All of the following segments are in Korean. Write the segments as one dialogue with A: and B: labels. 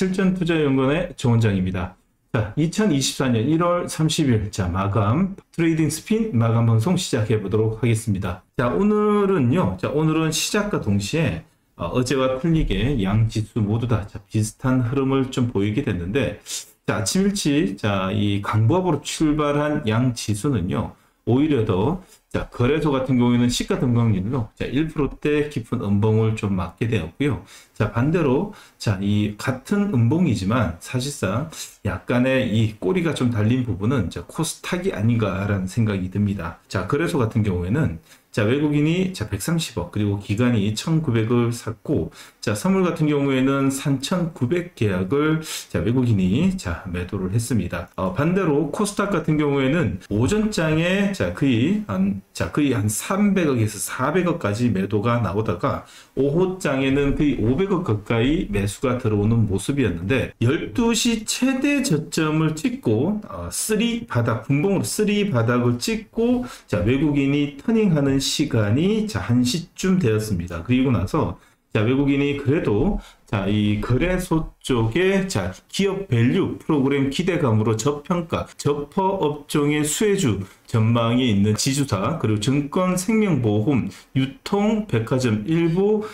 A: 실전투자연구원의 정원장입니다. 자, 2024년 1월 30일 자 마감 트레이딩 스핀 마감 방송 시작해 보도록 하겠습니다. 자, 오늘은 시작과 동시에 어제와 틀리게 양 지수 모두 다 비슷한 흐름을 좀 보이게 됐는데, 자, 아침 일찍 이 강보합으로 출발한 양 지수는요, 오히려 더 거래소 같은 경우에는 시가 등락률로 1%대 깊은 음봉을 좀 맞게 되었고요. 자, 반대로 이 같은 음봉이지만 사실상 약간의 이 꼬리가 좀 달린 부분은 코스닥이 아닌가라는 생각이 듭니다. 자, 거래소 같은 경우에는 외국인이 130억, 그리고 기관이 1,900을 샀고, 선물 같은 경우에는 3,900계약을 외국인이 매도를 했습니다. 반대로 코스닥 같은 경우에는 오전장에 거의 한 300억에서 400억까지 매도가 나오다가 오후장에는 거의 500억 가까이 매수가 들어오는 모습이었는데, 12시 최대 저점을 찍고 분봉으로 3바닥을 찍고 외국인이 터닝하는 시간이 1시쯤 되었습니다. 그리고 나서 외국인이 그래도 이 거래소 쪽에 기업 밸류 프로그램 기대감으로 저평가, 저퍼 업종의 수혜주 전망이 있는 지주사, 그리고 증권, 생명보험, 유통, 백화점 일부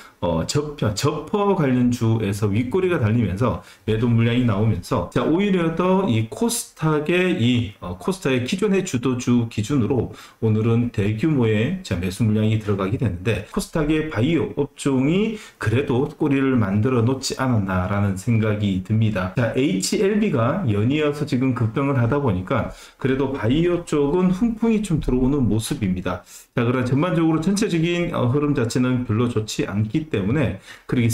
A: 저퍼 관련주에서 윗꼬리가 달리면서 매도 물량이 나오면서 오히려 더 이 코스닥의 기존의 주도주 기준으로 오늘은 대규모의 매수 물량이 들어가게 되는데, 코스닥의 바이오 업종이 그래도 꼬리를 만들어 놓지 않았나라는 생각이 듭니다. HLB가 연이어서 지금 급등을 하다 보니까 그래도 바이오 쪽은 훈풍이 좀 들어오는 모습입니다. 그러나 전반적으로 전체적인 흐름 자체는 별로 좋지 않기 때문에 그렇게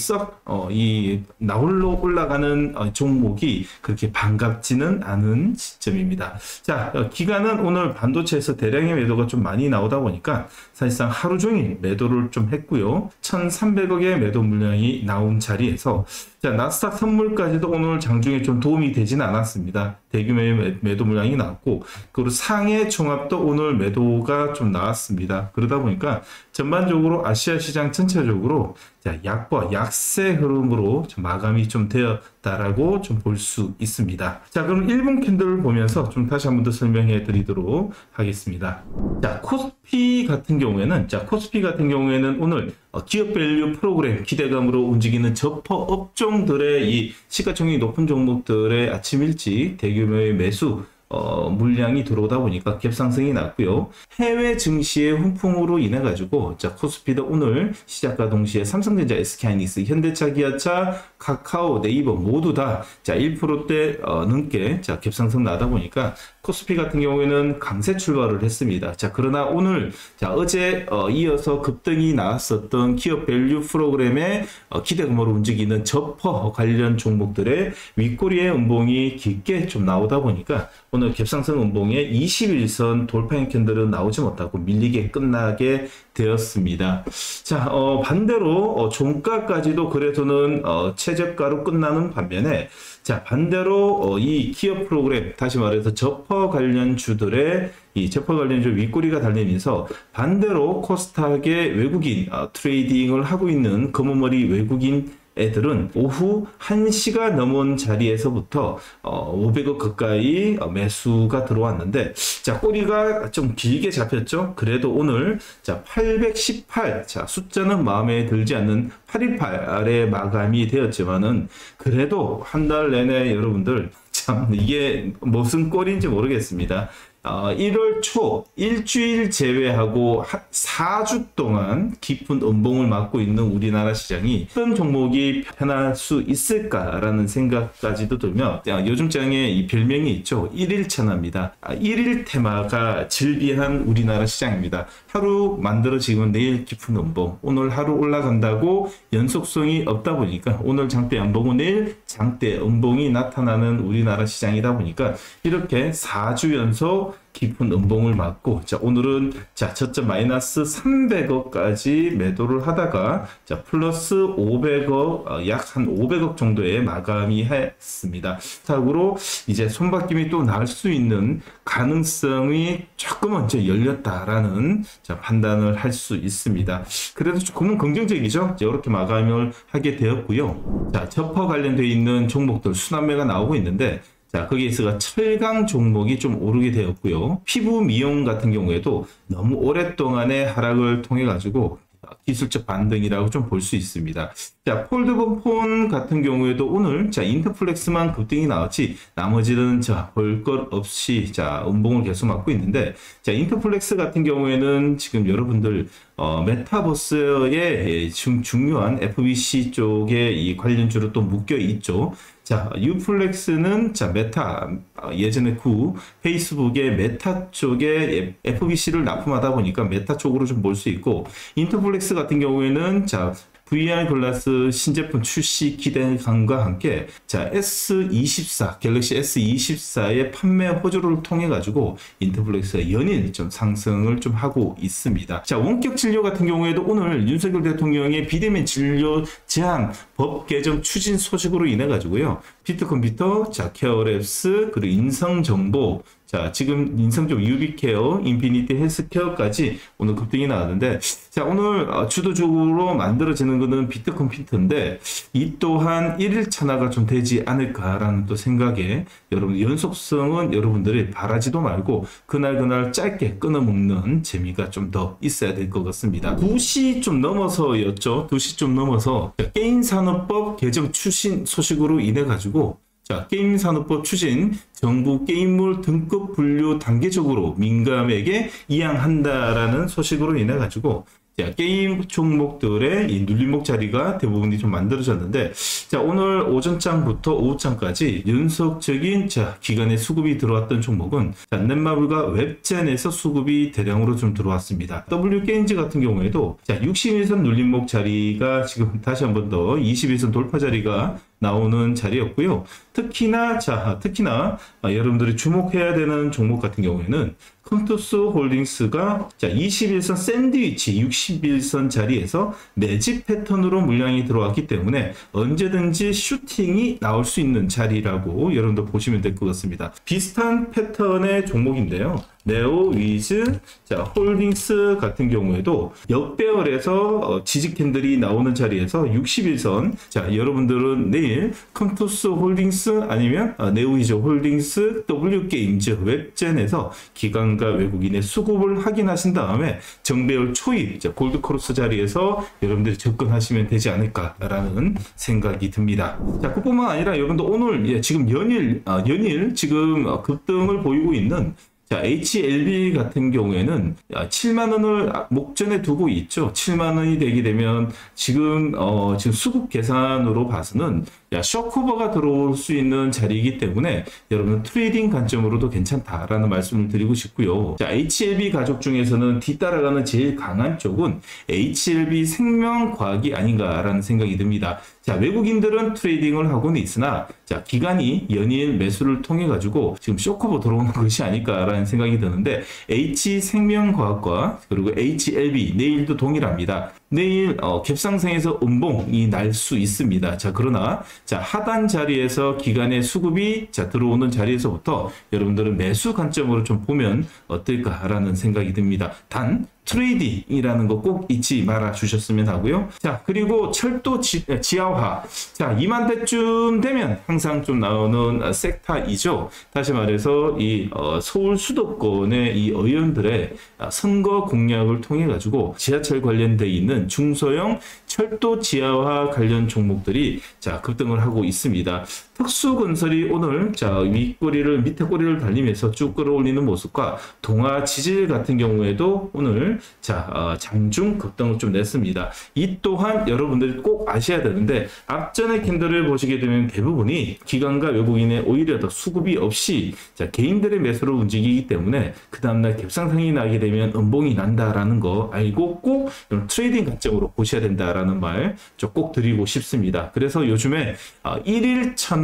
A: 나홀로 올라가는 종목이 그렇게 반갑지는 않은 시점입니다. 기관은 오늘 반도체에서 대량의 매도가 좀 많이 나오다 보니까 사실상 하루 종일 매도를 좀 했고요. 1,300억의 매도 물량이 나온 자리에서 나스닥 선물까지도 오늘 장중에 좀 도움이 되지는 않았습니다. 대규모의 매도 물량이 나왔고, 그리고 상해 종합도 오늘 매도가 좀 나왔습니다. 그러다 보니까 전반적으로 아시아 시장 전체적으로 약세 흐름으로 마감이 좀 되었다라고 좀 볼 수 있습니다. 그럼 1분 캔들을 보면서 좀 다시 한 번 더 설명해 드리도록 하겠습니다. 코스피 같은 경우에는 오늘 기업 밸류 프로그램 기대감으로 움직이는 저퍼 업종들의 이 시가총액이 높은 종목들의 아침 일찍 대규모의 매수 물량이 들어오다 보니까 갭상승이 났고요. 해외 증시의 훈풍으로 인해 가지고 코스피도 오늘 시작과 동시에 삼성전자, SK하이닉스, 현대차, 기아차, 카카오, 네이버 모두 다 1%대 넘게 갭상승 나다 보니까 코스피 같은 경우에는 강세 출발을 했습니다. 그러나 오늘 어제 이어서 급등이 나왔었던 기업 밸류 프로그램의 기대감으로 움직이는 저퍼 관련 종목들의 윗꼬리의 음봉이 깊게 좀 나오다 보니까 오늘 갭상승 음봉에 21선 돌파형 캔들은 나오지 못하고 밀리게 끝나게 되었습니다. 반대로 종가까지도 그래서는 최저가로 끝나는 반면에 반대로 이 기업 프로그램, 다시 말해서 저퍼 관련주들의 이 저퍼 관련주 윗꼬리가 달리면서 반대로 코스닥의 외국인 트레이딩을 하고 있는 검은머리 외국인 애들은 오후 1시가 넘은 자리에서부터 500억 가까이 매수가 들어왔는데, 꼬리가 좀 길게 잡혔죠. 그래도 오늘 818, 숫자는 마음에 들지 않는 818에 마감이 되었지만은 그래도 한 달 내내 여러분들 이게 무슨 꼴인지 모르겠습니다. 1월 초 일주일 제외하고 4주 동안 깊은 음봉을 맞고 있는 우리나라 시장이 어떤 종목이 편할 수 있을까라는 생각까지도 들며, 요즘 장에 이 별명이 있죠. 1일천합니다. 1일 테마가 즐비한 우리나라 시장입니다. 하루 만들어지면 내일 깊은 음봉, 오늘 하루 올라간다고 연속성이 없다 보니까 오늘 장대 양봉은 내일 장대 음봉이 나타나는 우리나라 시장이다 보니까 이렇게 4주 연속 깊은 음봉을 맞고, 자, 오늘은 자, 저점 마이너스 300억까지 매도를 하다가 자, 플러스 500억, 약 한 500억 정도의 마감이 했습니다. 타고로 이제 손바뀜이 또 날 수 있는 가능성이 조금은 이제 열렸다라는 자, 판단을 할 수 있습니다. 그래도 조금은 긍정적이죠. 이렇게 마감을 하게 되었고요. 자, 저퍼 관련되어 있는 종목들 순환매가 나오고 있는데, 자, 거기에서 철강 종목이 좀 오르게 되었고요. 피부 미용 같은 경우에도 너무 오랫동안의 하락을 통해 가지고 기술적 반등이라고 좀 볼 수 있습니다. 자, 폴더블 폰 같은 경우에도 오늘 자, 인터플렉스만 급등이 나왔지 나머지는 자, 볼 것 없이 자, 음봉을 계속 맞고 있는데, 자, 인터플렉스 같은 경우에는 지금 여러분들 메타버스의 중요한 FBC 쪽에 이 관련주로 또 묶여 있죠. 자, 유플렉스는 자, 메타, 예전에 페이스북의 메타 쪽에 FBC를 납품하다 보니까 메타 쪽으로 좀 볼 수 있고, 인터플렉스 같은 경우에는 자, VR 글라스 신제품 출시 기대감과 함께 자, S24, 갤럭시 S24의 판매 호조를 통해 가지고 인터플렉스가 연일 좀 상승을 좀 하고 있습니다. 자, 원격 진료 같은 경우에도 오늘 윤석열 대통령의 비대면 진료 제한 법 개정 추진 소식으로 인해 가지고요. 비트컴퓨터, 자, 케어랩스, 그리고 인성정보, 자, 지금 인성정보 유비케어, 인피니티 헬스케어까지 오늘 급등이 나왔는데, 자, 오늘 주도적으로 만들어지는 것은 비트컴퓨터인데, 이 또한 1일 차나가 좀 되지 않을까라는 또 생각에, 여러분, 연속성은 여러분들이 바라지도 말고, 그날 짧게 끊어먹는 재미가 좀 더 있어야 될 것 같습니다. 2시 좀 넘어서였죠. 2시 좀 넘어서, 게임산업법 개정 추진 소식으로 인해 가지고, 자, 게임산업법 추진, 정부 게임물 등급 분류 단계적으로 민감에게 이양한다라는 소식으로 인해 가지고, 자, 게임 종목들의 이 눌림목 자리가 대부분이 좀 만들어졌는데, 자, 오늘 오전장부터 오후장까지 연속적인 자, 기간에 수급이 들어왔던 종목은 자, 넷마블과 웹젠에서 수급이 대량으로 좀 들어왔습니다. W게임즈 같은 경우에도 자, 60일선 눌림목 자리가 지금 다시 한 번 더 20일선 돌파 자리가 나오는 자리였고요. 특히나 여러분들이 주목해야 되는 종목 같은 경우에는 컴투스 홀딩스가 자, 21선 샌드위치 61선 자리에서 매집 패턴으로 물량이 들어왔기 때문에 언제든지 슈팅이 나올 수 있는 자리라고 여러분들 보시면 될 것 같습니다. 비슷한 패턴의 종목인데요. 네오 위즈, 자, 홀딩스 같은 경우에도 역배열에서 지지 캔들이 나오는 자리에서 61선, 자, 여러분들은 내일 컴투스 홀딩스 아니면 네오 위즈 홀딩스, W게임즈, 웹젠에서 기관과 외국인의 수급을 확인하신 다음에 정배열 초입, 자, 골드크로스 자리에서 여러분들이 접근하시면 되지 않을까라는 생각이 듭니다. 자, 그뿐만 아니라 여러분들 오늘 지금 연일 지금 급등을 보이고 있는 자, HLB 같은 경우에는 7만 원을 목전에 두고 있죠. 7만 원이 되게 되면 지금 수급 계산으로 봐서는 쇼커버가 들어올 수 있는 자리이기 때문에 여러분 트레이딩 관점으로도 괜찮다라는 말씀을 드리고 싶고요. 자, HLB 가족 중에서는 뒤따라가는 제일 강한 쪽은 HLB 생명과학이 아닌가라는 생각이 듭니다. 자, 외국인들은 트레이딩을 하고는 있으나 자, 기관이 연일 매수를 통해 가지고 지금 쇼커버 들어오는 것이 아닐까라는 생각이 드는데, H생명과학과 그리고 HLB 내일도 동일합니다. 내일 갭상승에서 음봉이 날 수 있습니다. 자, 그러나 자, 하단 자리에서 기관의 수급이 자, 들어오는 자리에서부터 여러분들은 매수 관점으로 좀 보면 어떨까라는 생각이 듭니다. 단 트레이딩이라는 거 꼭 잊지 말아 주셨으면 하고요. 자, 그리고 철도 지하화. 자, 2만 대쯤 되면 항상 좀 나오는 섹터이죠. 다시 말해서 이 서울 수도권의 이 의원들의 선거 공약을 통해 가지고 지하철 관련돼 있는 중소형 철도 지하화 관련 종목들이 자, 급등을 하고 있습니다. 특수건설이 오늘 자, 밑에 꼬리를 달리면서 쭉 끌어올리는 모습과 동아 지질 같은 경우에도 오늘 자, 장중 급등을 좀 냈습니다. 이 또한 여러분들이 꼭 아셔야 되는데, 앞전의 캔들을 보시게 되면 대부분이 기관과 외국인의 오히려 더 수급이 없이 자, 개인들의 매수로 움직이기 때문에 그 다음날 갭상승이 나게 되면 음봉이 난다라는 거 알고 꼭 트레이딩 관점으로 보셔야 된다라는 말 좀 꼭 드리고 싶습니다. 그래서 요즘에 1일 천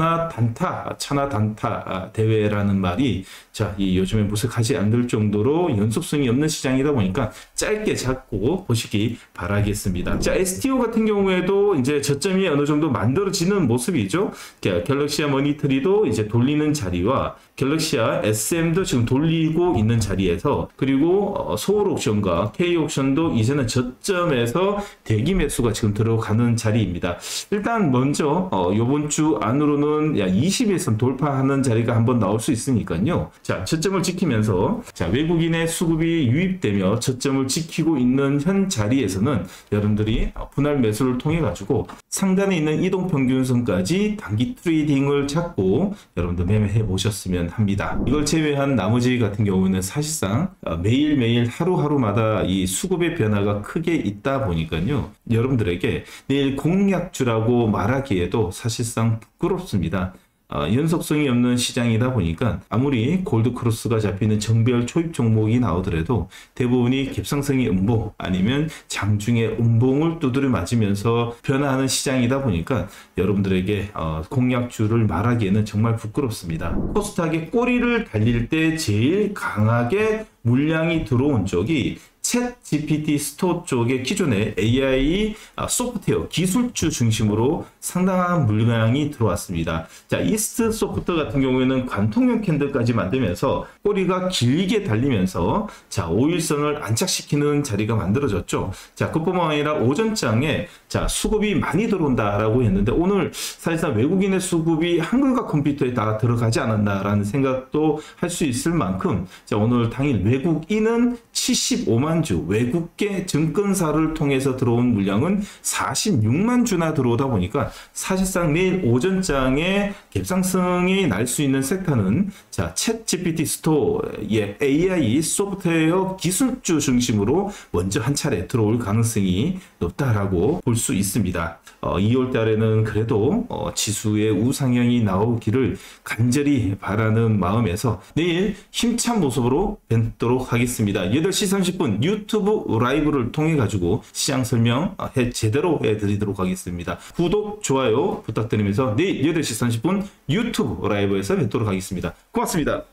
A: 천하 단타 대회라는 말이 자, 이 요즘에 무색하지 않을 정도로 연속성이 없는 시장이다 보니까 짧게 잡고 보시기 바라겠습니다. 자, STO 같은 경우에도 이제 저점이 어느 정도 만들어지는 모습이죠. 갤럭시아 머니터리도 이제 돌리는 자리와 갤럭시아 SM도 지금 돌리고 있는 자리에서, 그리고 소울 옥션과 K 옥션도 이제는 저점에서 대기 매수가 지금 들어가는 자리입니다. 일단 먼저 이번 주 안으로는 21선 돌파하는 자리가 한번 나올 수 있으니까요. 자, 저점을 지키면서 자, 외국인의 수급이 유입되며 저점을 지키고 있는 현 자리에서는 여러분들이 분할 매수를 통해 가지고 상단에 있는 이동평균선까지 단기 트레이딩을 잡고 여러분들 매매해 보셨으면 합니다. 이걸 제외한 나머지 같은 경우는 사실상 매일매일 하루하루마다 이 수급의 변화가 크게 있다 보니까요. 여러분들에게 내일 공략주라고 말하기에도 사실상 부끄럽습니다. 연속성이 없는 시장이다 보니까 아무리 골드크로스가 잡히는 정별 초입 종목이 나오더라도 대부분이 갭상승의 음봉 아니면 장중의 음봉을 두드려 맞으면서 변화하는 시장이다 보니까 여러분들에게 공략주를 말하기에는 정말 부끄럽습니다. 코스닥의 꼬리를 달릴 때 제일 강하게 물량이 들어온 쪽이 챗 GPT 스토어 쪽의 기존의 AI 소프트웨어 기술주 중심으로 상당한 물량이 들어왔습니다. 자, 이스트 소프트 같은 경우에는 관통형 캔들까지 만들면서 꼬리가 길게 달리면서 자, 5일선을 안착시키는 자리가 만들어졌죠. 자, 그뿐만 아니라 오전장에 자, 수급이 많이 들어온다라고 했는데 오늘 사실상 외국인의 수급이 한글과 컴퓨터에 다 들어가지 않았나라는 생각도 할 수 있을 만큼 자, 오늘 당일 외국인은 75만 주, 외국계 증권사를 통해서 들어온 물량은 46만 주나 들어오다 보니까 사실상 내일 오전장에 갭상승이 날 수 있는 섹터는 자, 챗 GPT 스토어의 AI 소프트웨어 기술주 중심으로 먼저 한 차례 들어올 가능성이 높다라고 볼 수 있습니다. 2월 달에는 그래도 지수의 우상향이 나오기를 간절히 바라는 마음에서 내일 힘찬 모습으로 뵙도록 하겠습니다. 8시 30분 유튜브 라이브를 통해 가지고 시장 설명 제대로 해드리도록 하겠습니다. 구독, 좋아요 부탁드리면서 내일 8시 30분 유튜브 라이브에서 뵙도록 하겠습니다. 고맙습니다.